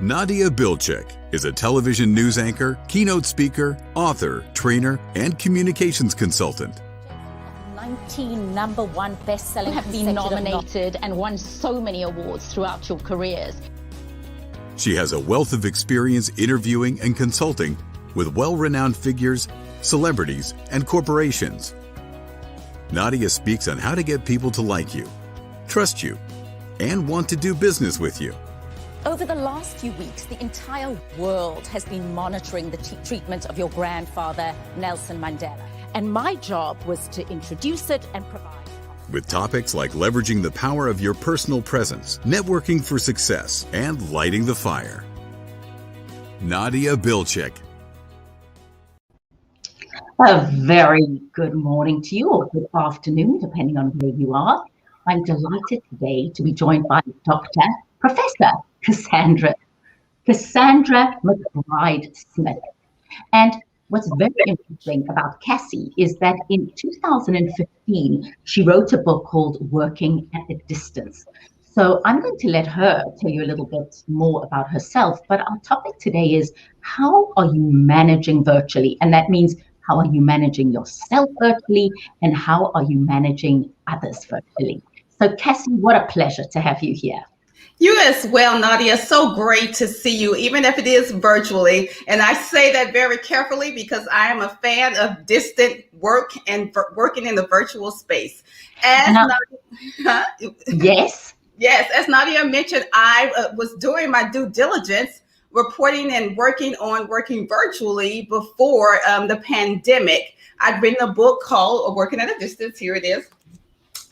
Nadia Bilcek is a television news anchor, keynote speaker, author, trainer, and communications consultant. 19 number one best-selling have been nominated and won so many awards throughout your careers. She has a wealth of experience interviewing and consulting with well-renowned figures, celebrities, and corporations. Nadia speaks on how to get people to like you, trust you, and want to do business with you. Over the last few weeks, the entire world has been monitoring the treatment of your grandfather, Nelson Mandela. And my job was to introduce it and provide. With topics like leveraging the power of your personal presence, networking for success, and lighting the fire. Nadia Bilcek. A very good morning to you, or good afternoon, depending on where you are. I'm delighted today to be joined by Professor Cassandra Smith. And what's very interesting about Cassie is that in 2015, she wrote a book called Working at a Distance. So I'm going to let her tell you a little bit more about herself, but our topic today is how are you managing virtually? And that means how are you managing yourself virtually and how are you managing others virtually? So Cassie, what a pleasure to have you here. You as well, Nadia. So great to see you, even if it is virtually. And I say that very carefully because I am a fan of distant work and working in the virtual space. Yes, as Nadia mentioned, I was doing my due diligence, reporting and working virtually before the pandemic. I'd written a book called Working at a Distance. Here it is.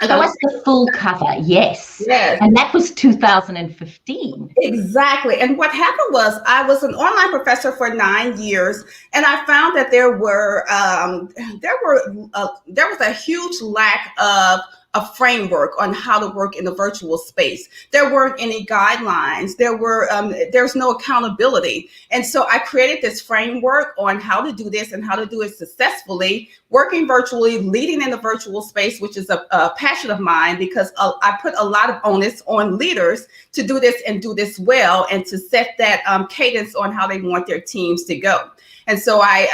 That was the full cover, yes. And that was 2015. Exactly. And what happened was I was an online professor for 9 years, and I found that there was a huge lack of a framework on how to work in the virtual space. There weren't any guidelines. There's no accountability. And so I created this framework on how to do this and how to do it successfully, working virtually, leading in the virtual space, which is a passion of mine because I put a lot of onus on leaders to do this and do this well and to set that cadence on how they want their teams to go. And so I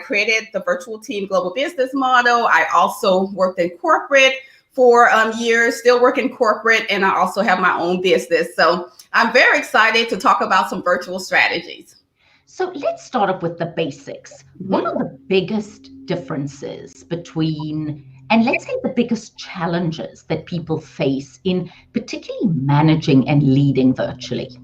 created the virtual team global business model. I also worked in corporate for years, still work in corporate, and I also have my own business. So I'm very excited to talk about some virtual strategies. So let's start off with the basics. What are the biggest differences between, and let's say the biggest challenges that people face in particularly managing and leading virtually?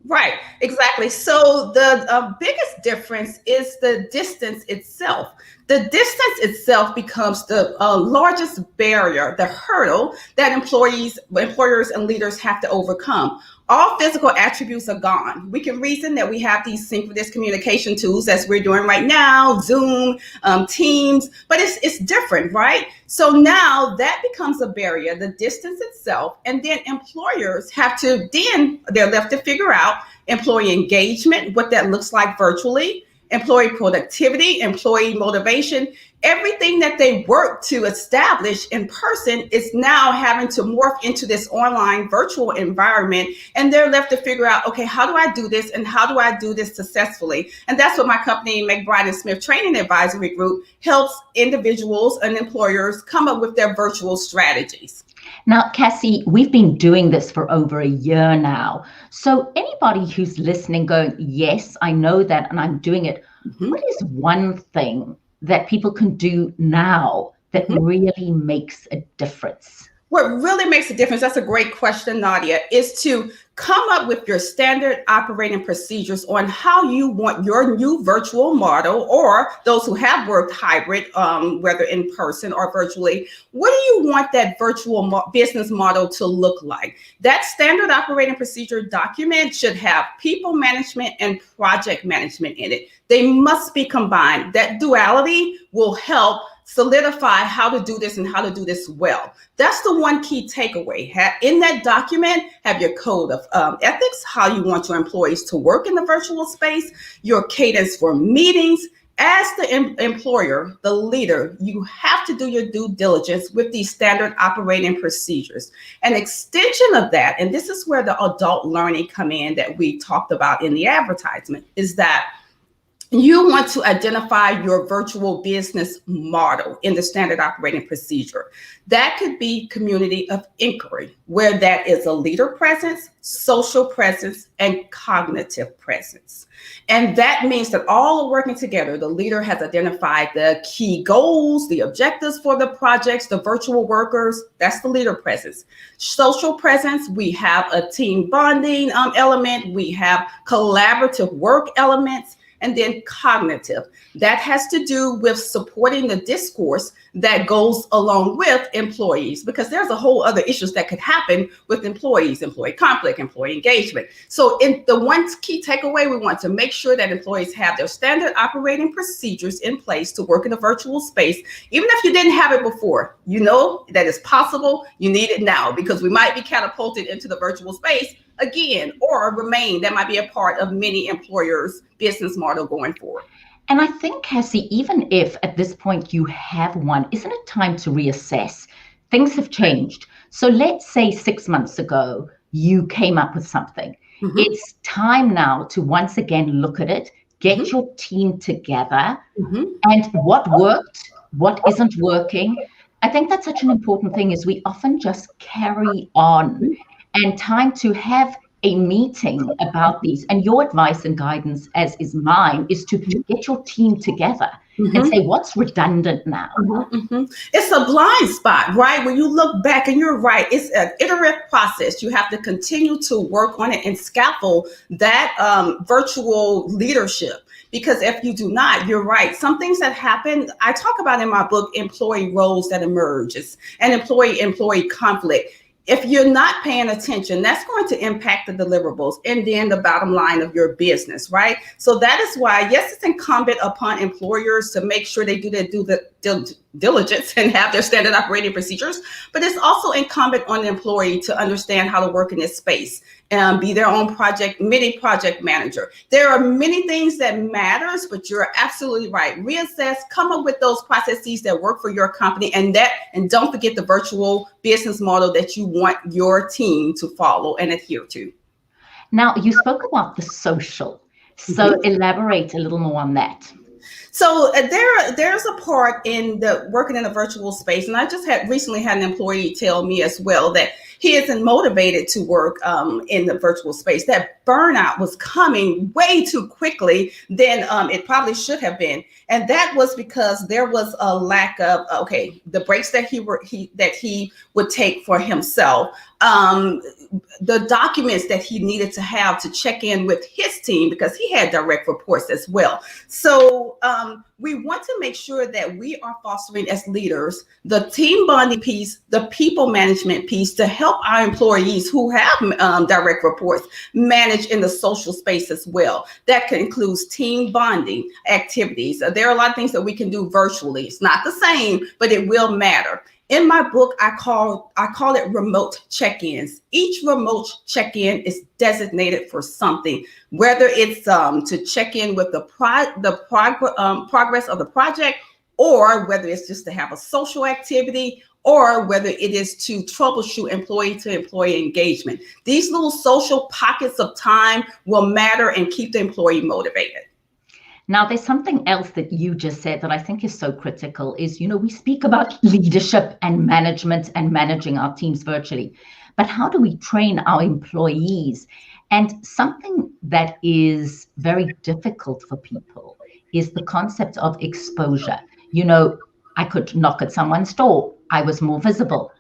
Right, exactly. So the biggest difference is the distance itself. The distance itself becomes the largest barrier, the hurdle that employers and leaders have to overcome. All physical attributes are gone. We can reason that we have these synchronous communication tools as we're doing right now, Zoom, Teams, but it's different, right? So now that becomes a barrier, the distance itself, and then employers they're left to figure out employee engagement, what that looks like virtually, employee productivity, employee motivation, everything that they work to establish in person is now having to morph into this online virtual environment. And they're left to figure out, okay, how do I do this? And how do I do this successfully? And that's what my company, McBride & Smith Training Advisory Group, helps individuals and employers come up with their virtual strategies. Now, Cassie, we've been doing this for over a year now. So anybody who's listening going, yes, I know that and I'm doing it. What is one thing that people can do now that really makes a difference? What really makes a difference, that's a great question, Nadia, is to come up with your standard operating procedures on how you want your new virtual model, or those who have worked hybrid, whether in person or virtually, what do you want that virtual business model to look like? That standard operating procedure document should have people management and project management in it. They must be combined. That duality will help solidify how to do this and how to do this well. That's the one key takeaway. In that document, have your code of ethics, how you want your employees to work in the virtual space, your cadence for meetings, as the employer, the leader, you have to do your due diligence with these standard operating procedures. An extension of that, and this is where the adult learning come in that we talked about in the advertisement, is that you want to identify your virtual business model in the standard operating procedure. That could be community of inquiry, where that is a leader presence, social presence, and cognitive presence. And that means that all are working together. The leader has identified the key goals, the objectives for the projects, the virtual workers. That's the leader presence. Social presence, we have a team bonding element. We have collaborative work elements. And then cognitive, that has to do with supporting the discourse that goes along with employees, because there's a whole other issues that could happen with employees, employee conflict, employee engagement. So in the one key takeaway, we want to make sure that employees have their standard operating procedures in place to work in a virtual space. Even if you didn't have it before, you know that it's possible. You need it now, because we might be catapulted into the virtual space again, or remain. That might be a part of many employers' business model going forward. And I think, Cassie, even if at this point you have one, isn't it time to reassess? Things have changed. So let's say 6 months ago, you came up with something. Mm-hmm. It's time now to once again look at it, get mm-hmm. your team together, mm-hmm. and what worked, what isn't working. I think that's such an important thing, is we often just carry on, and time to have a meeting about these. And your advice and guidance, as is mine, is to get your team together mm-hmm. and say, what's redundant now? Mm-hmm, mm-hmm. It's a blind spot, right? When you look back, and you're right, it's an iterative process. You have to continue to work on it and scaffold that virtual leadership. Because if you do not, you're right. Some things that happen, I talk about in my book, employee roles that emerges and employee conflict. If you're not paying attention, that's going to impact the deliverables and then the bottom line of your business, right? So that is why, yes, it's incumbent upon employers to make sure they do the diligence and have their standard operating procedures, but it's also incumbent on the employee to understand how to work in this space and be their own mini project manager. There are many things that matters, but you're absolutely right. Reassess, come up with those processes that work for your company, and don't forget the virtual business model that you want your team to follow and adhere to. Now, you spoke about the social, so mm-hmm. elaborate a little more on that. So there's a part in the working in a virtual space, and I just recently had an employee tell me as well that he isn't motivated to work in the virtual space. That burnout was coming way too quickly than it probably should have been, and that was because there was a lack of the breaks that he would take for himself. The documents that he needed to have to check in with his team, because he had direct reports as well. So we want to make sure that we are fostering as leaders the team bonding piece, the people management piece, to help our employees who have direct reports manage in the social space as well. That includes team bonding activities. There are a lot of things that we can do virtually. It's not the same, but it will matter. In my book, I call it remote check-ins. Each remote check-in is designated for something, whether it's to check in with the progress of the project, or whether it's just to have a social activity, or whether it is to troubleshoot employee-to-employee engagement. These little social pockets of time will matter and keep the employee motivated. Now, there's something else that you just said that I think is so critical is, we speak about leadership and management and managing our teams virtually, but how do we train our employees? And something that is very difficult for people is the concept of exposure. I could knock at someone's door. I was more visible.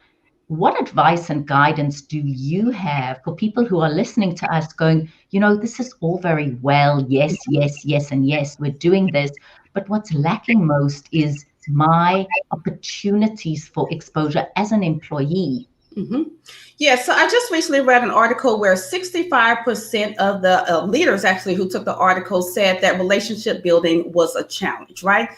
What advice and guidance do you have for people who are listening to us going, this is all very well, yes, yes, yes, and yes, we're doing this, but what's lacking most is my opportunities for exposure as an employee? Mm-hmm. Yeah, so I just recently read an article where 65% of the leaders actually who took the article said that relationship building was a challenge, right?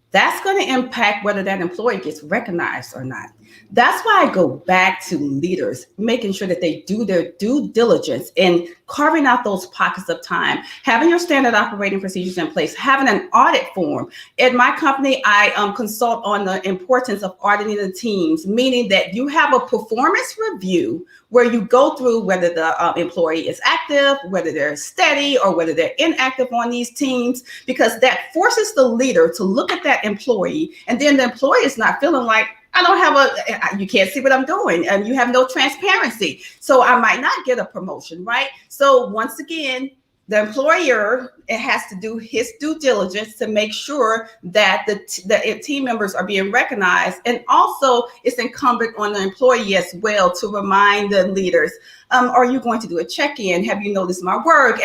That's going to impact whether that employee gets recognized or not. That's why I go back to leaders, making sure that they do their due diligence in carving out those pockets of time, having your standard operating procedures in place, having an audit form. At my company, I consult on the importance of auditing the teams, meaning that you have a performance review where you go through whether the employee is active, whether they're steady, or whether they're inactive on these teams, because that forces the leader to look at that employee, and then the employee is not feeling like, I don't have you can't see what I'm doing, and you have no transparency. So I might not get a promotion, right? So once again, the employer, it has to do his due diligence to make sure that the team members are being recognized. And also it's incumbent on the employee as well to remind the leaders, are you going to do a check-in? Have you noticed my work?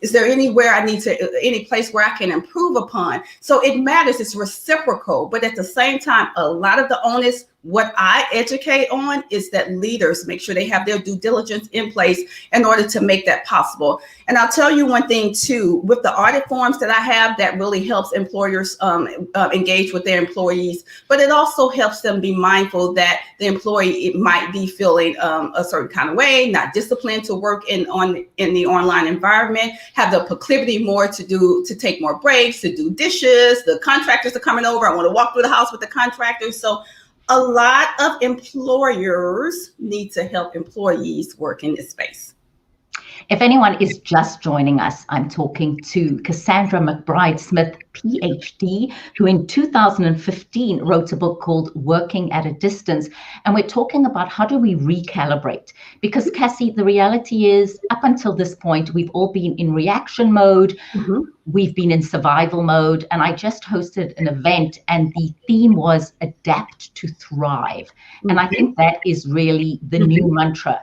Is there anywhere any place where I can improve upon? So it matters, it's reciprocal, but at the same time, a lot of the onus, what I educate on is that leaders make sure they have their due diligence in place in order to make that possible. And I'll tell you one thing too, with the audit forms that I have, that really helps employers engage with their employees, but it also helps them be mindful that the employee might be feeling a certain kind of way, not disciplined to work in the online environment, have the proclivity more to take more breaks, to do dishes, the contractors are coming over, I want to walk through the house with the contractors. So a lot of employers need to help employees work in this space. If anyone is just joining us, I'm talking to Cassandra Smith, PhD, who in 2015 wrote a book called Working at a Distance. And we're talking about how do we recalibrate? Because Cassie, the reality is up until this point, we've all been in reaction mode. Mm-hmm. We've been in survival mode. And I just hosted an event and the theme was adapt to thrive. Mm-hmm. And I think that is really the mm-hmm. new mantra.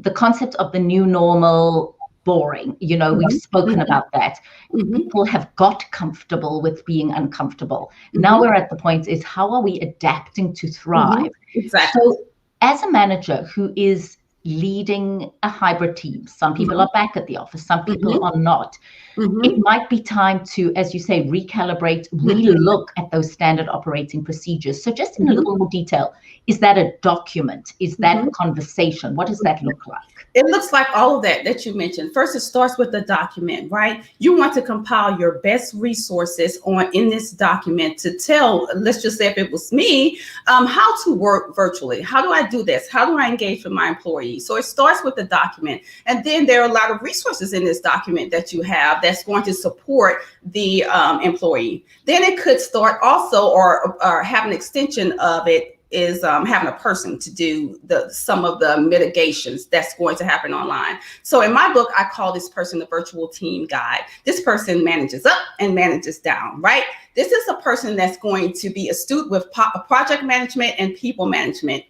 The concept of the new normal, boring, mm-hmm. we've spoken mm-hmm. about that. Mm-hmm. People have got comfortable with being uncomfortable. Mm-hmm. Now we're at the point is how are we adapting to thrive? Mm-hmm. Exactly. So as a manager who is leading a hybrid team, some people mm-hmm. are back at the office, some people mm-hmm. are not. Mm-hmm. It might be time to, as you say, recalibrate, relook at those standard operating procedures. So just in mm-hmm. a little more detail, is that a document? Is that mm-hmm. a conversation? What does that look like? It looks like all of that you mentioned. First, it starts with the document, right? You want to compile your best resources in this document to tell, let's just say if it was me, how to work virtually. How do I do this? How do I engage with my employees? So it starts with the document. And then there are a lot of resources in this document that you have that's going to support the employee. Then it could start also or have an extension of it is having a person to do some of the mitigations that's going to happen online. So in my book, I call this person the virtual team guide. This person manages up and manages down, right? This is a person that's going to be astute with project management and people management,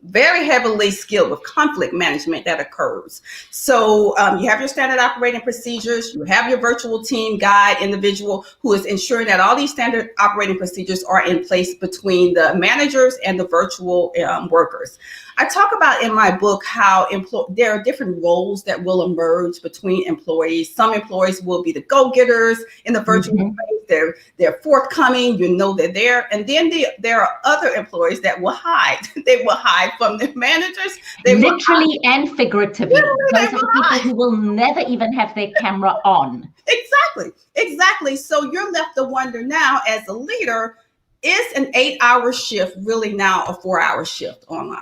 very heavily skilled with conflict management that occurs. So you have your standard operating procedures, you have your virtual team guide individual who is ensuring that all these standard operating procedures are in place between the managers and the virtual workers. I talk about in my book how there are different roles that will emerge between employees. Some employees will be the go-getters in the virtual mm-hmm. space. They're forthcoming, they're there. And then there are other employees that will hide. They will hide from the managers. They literally and figuratively. Those are the people who will never even have their camera on. Exactly. So you're left to wonder now as a leader, is an 8-hour shift really now a 4-hour shift online?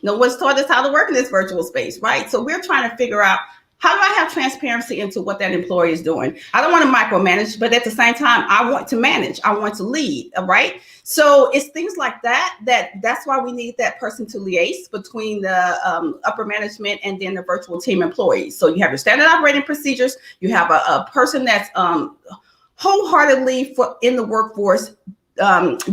No one's taught us how to work in this virtual space, right? So we're trying to figure out, how do I have transparency into what that employee is doing? I don't want to micromanage, but at the same time, I want to manage. I want to lead, right? So it's things like that's why we need that person to liaise between the upper management and then the virtual team employees. So you have your standard operating procedures. You have a person that's wholeheartedly in the workforce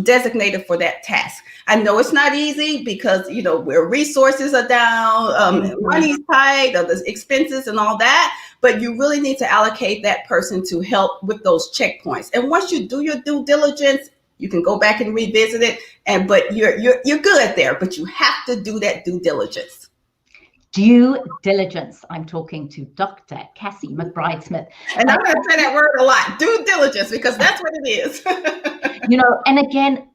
designated for that task. I know it's not easy because, where resources are down, money's tight, the expenses and all that, but you really need to allocate that person to help with those checkpoints. And once you do your due diligence, you can go back and revisit it, but you're good there, but you have to do that due diligence. Due diligence. I'm talking to Dr. Cassie McBride Smith. And I'm going to say that word a lot, due diligence, because that's what it is. And again,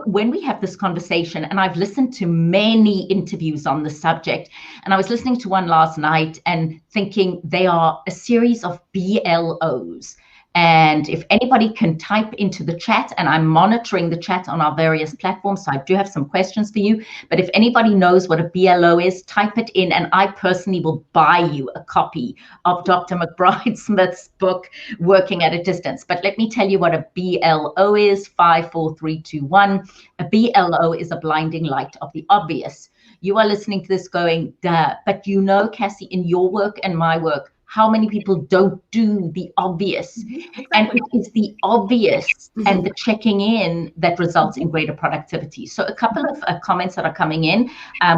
when we have this conversation, and I've listened to many interviews on the subject, and I was listening to one last night and thinking they are a series of BLOs. And if anybody can type into the chat, and I'm monitoring the chat on our various platforms, so I do have some questions for you. But if anybody knows what a BLO is, type it in, and I personally will buy you a copy of Dr. McBride Smith's book, Working at a Distance. But let me tell you what a BLO is, 54321. A BLO is a blinding light of the obvious. You are listening to this going, duh. But Cassie, in your work and my work, how many people don't do the obvious? Exactly. And it is the obvious and the checking in that results in greater productivity. So a couple of comments that are coming in.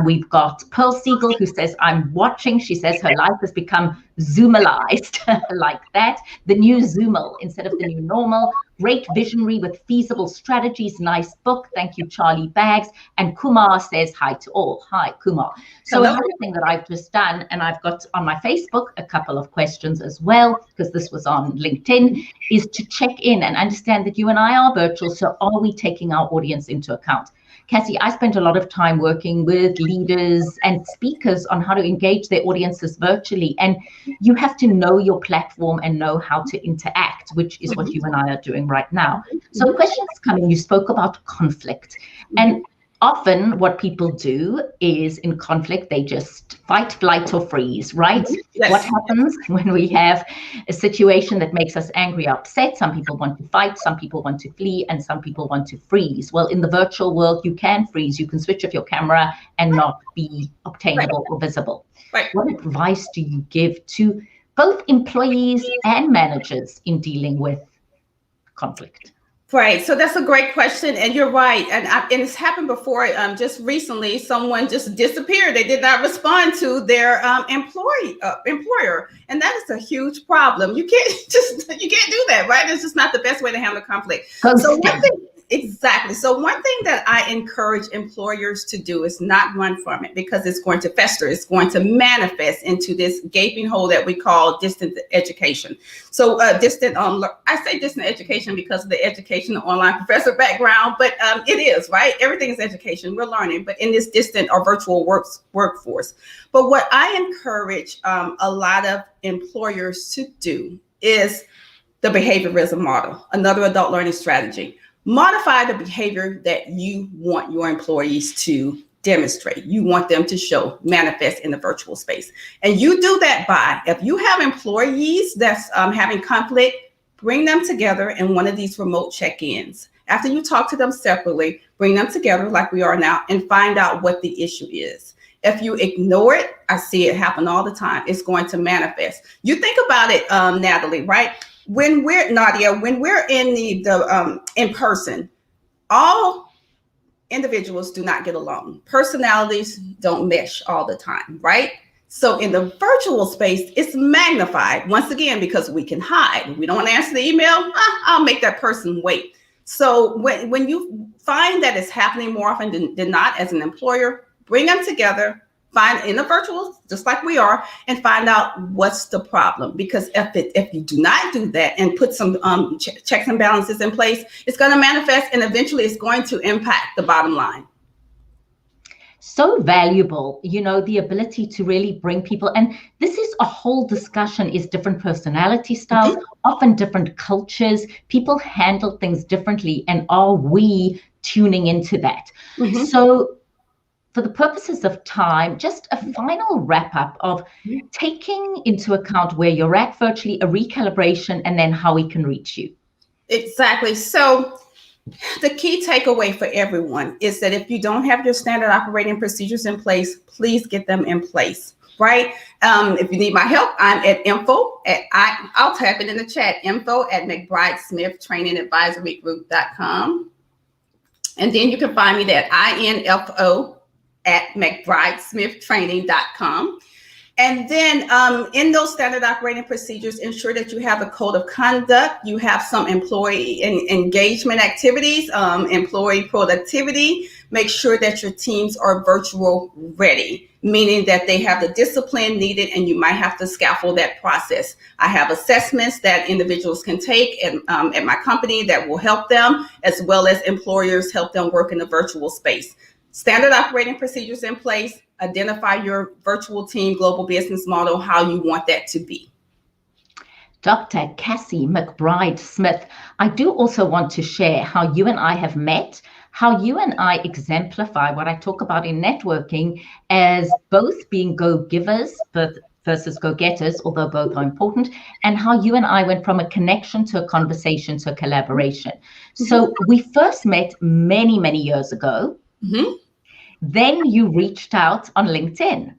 We've got Pearl Siegel, who says, I'm watching. She says her life has become Zoomalized like that. The new Zoomal instead of the new normal. Great visionary with feasible strategies. Nice book. Thank you, Charlie Baggs. And Kumar says hi to all. Hi, Kumar. So Hello. another thing that I've just done, and I've got on my Facebook a couple of questions as well, because this was on LinkedIn, is to check in and understand that you and I are virtual. So are we taking our audience into account? Cassie, I spent a lot of time working with leaders and speakers on how to engage their audiences virtually. And you have to know your platform and know how to interact, which is what you and I are doing right now. So questions coming, you spoke about conflict. And often what people do is in conflict, they just fight, flight, or freeze, right? Yes. What happens when we have a situation that makes us angry or upset? Some people want to fight, some people want to flee, and some people want to freeze. Well, in the virtual world, you can freeze. You can switch off your camera and not be obtainable or visible. Right. What advice do you give to both employees and managers in dealing with conflict? Right. So that's a great question. And you're right. And it's happened before. Just recently, someone just disappeared. They did not respond to their employer. And that is a huge problem. You can't do that, right? It's just not the best way to handle conflict. So one thing, exactly. So one thing that I encourage employers to do is not run from it, because it's going to fester. It's going to manifest into this gaping hole that we call distant education. So I say distant education because of the education online professor background, but it is, right? Everything is education. We're learning, but in this distant or virtual workforce. But what I encourage a lot of employers to do is the behaviorism model, another adult learning strategy. Modify the behavior that you want your employees to demonstrate. You want them to show, manifest in the virtual space. And you do that by, if you have employees that's having conflict, bring them together in one of these remote check-ins. After you talk to them separately, bring them together like we are now and find out what the issue is. If you ignore it, I see it happen all the time. It's going to manifest. You think about it, Natalie, right? When we're in the in person, all individuals do not get along. Personalities don't mesh all the time, right? So in the virtual space, it's magnified once again because we can hide. We don't want to answer the email. I'll make that person wait. So when you find that it's happening more often than not as an employer, bring them together. Find in a virtual, just like we are, and find out what's the problem. Because if you do not do that and put some checks and balances in place, it's going to manifest and eventually it's going to impact the bottom line. So valuable, the ability to really bring people. And this is a whole discussion, is different personality styles, often different cultures. People handle things differently. And are we tuning into that? So for the purposes of time, just a final wrap up of taking into account where you're at virtually, a recalibration, and then how we can reach you. Exactly. So the key takeaway for everyone is that if you don't have your standard operating procedures in place, please get them in place, right? If you need my help, I'm at I'll type it in the chat, info@McBrideSmithTrainingAdvisoryGroup.com. And then you can find me at info@McBrideSmithTraining.com. And then in those standard operating procedures, ensure that you have a code of conduct, you have some employee engagement activities, employee productivity. Make sure that your teams are virtual ready, meaning that they have the discipline needed, and you might have to scaffold that process. I have assessments that individuals can take at my company that will help them, as well as employers help them work in the virtual space. Standard operating procedures in place. Identify your virtual team global business model, how you want that to be. Dr. Cassie McBride Smith, I do also want to share how you and I have met, how you and I exemplify what I talk about in networking as both being go-givers versus go-getters, although both are important, and how you and I went from a connection to a conversation to a collaboration. So we first met many, many years ago. Then you reached out on LinkedIn.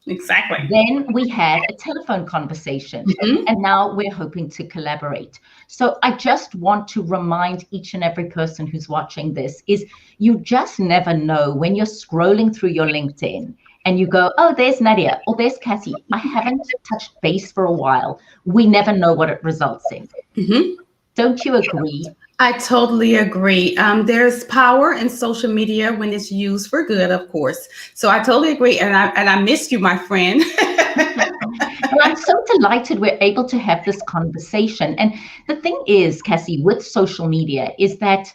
Exactly. Then we had a telephone conversation, and now we're hoping to collaborate. So I just want to remind each and every person who's watching this is you just never know when you're scrolling through your LinkedIn and you go, oh, there's Nadia, or there's Cassie. I haven't touched base for a while. We never know what it results in. Don't you agree? I totally agree. There's power in social media when it's used for good, of course. So I totally agree. And I missed you, my friend. Well, I'm so delighted we're able to have this conversation. And the thing is, Cassie, with social media is that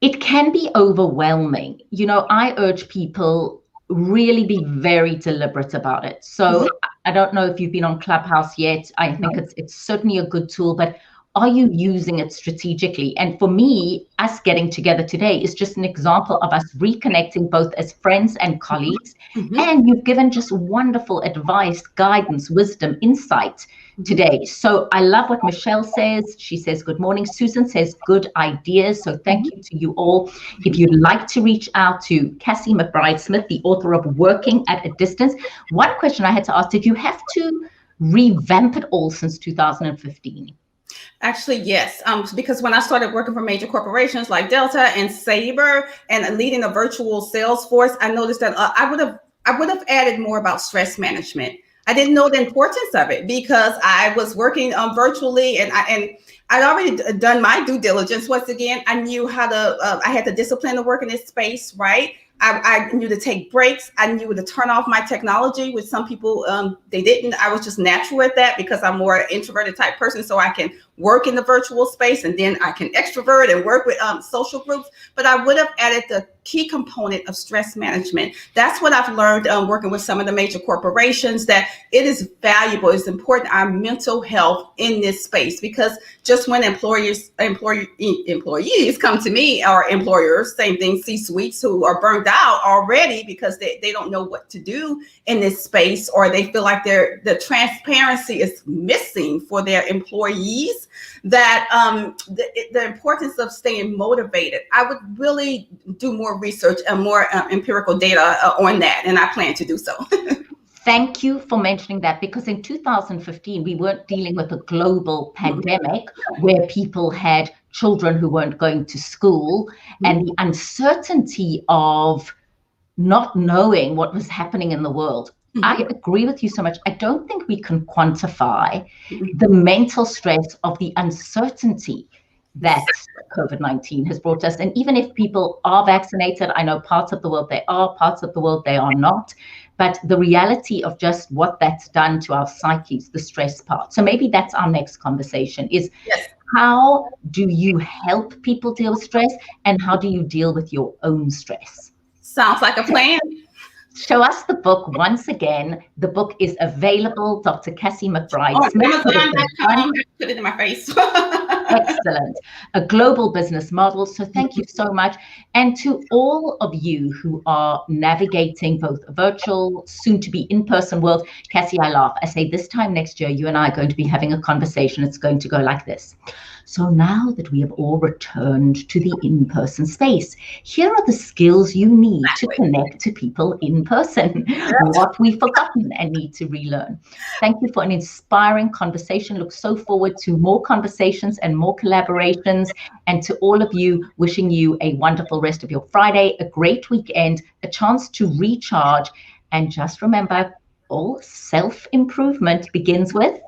it can be overwhelming. You know, I urge people really be very deliberate about it. So I don't know if you've been on Clubhouse yet. I think it's certainly a good tool, but are you using it strategically? And for me, us getting together today is just an example of us reconnecting both as friends and colleagues. And you've given just wonderful advice, guidance, wisdom, insight today. So I love what Michelle says. She says, good morning. Susan says, good ideas. So thank you to you all. If you'd like to reach out to Cassie McBride Smith, the author of Working at a Distance. One question I had to ask, did you have to revamp it all since 2015? Actually, yes, because when I started working for major corporations like Delta and Sabre and leading a virtual sales force, I noticed that I would have added more about stress management. I didn't know the importance of it because I was working virtually, and I'd already done my due diligence. Once again, I knew how to. I had the discipline to work in this space, right? I knew to take breaks. I knew to turn off my technology, which some people, they didn't. I was just natural at that because I'm more an introverted type person. So I can work in the virtual space and then I can extrovert and work with social groups. But I would have added the key component of stress management. That's what I've learned working with some of the major corporations, that it is valuable. It's important, our mental health in this space, because just when employees come to me, or employers, same thing, C-suites who are burned out already because they don't know what to do in this space, or they feel like the transparency is missing for their employees, that the importance of staying motivated. I would really do more research and more empirical data on that, and I plan to do so. Thank you for mentioning that, because in 2015, we weren't dealing with a global pandemic where people had children who weren't going to school, and the uncertainty of not knowing what was happening in the world. I agree with you so much. I don't think we can quantify the mental stress of the uncertainty that COVID-19 has brought us. And even if people are vaccinated, I know parts of the world they are, parts of the world they are not. But the reality of just what that's done to our psyches, the stress part. So maybe that's our next conversation is, how do you help people deal with stress, and how do you deal with your own stress? Sounds like a plan. Show us the book once again. The book is available, Dr. Cassie McBride Smith. Put it in my face. Excellent. A global business model. So thank you so much. And to all of you who are navigating both a virtual, soon to be in-person world, Cassie, I laugh. I say this time next year, you and I are going to be having a conversation. It's going to go like this. So now that we have all returned to the in-person space, here are the skills you need to connect to people in person, what we've forgotten and need to relearn. Thank you for an inspiring conversation. Look so forward to more conversations and more collaborations. And to all of you, wishing you a wonderful rest of your Friday, a great weekend, a chance to recharge. And just remember, all self-improvement begins with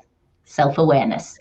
self-awareness.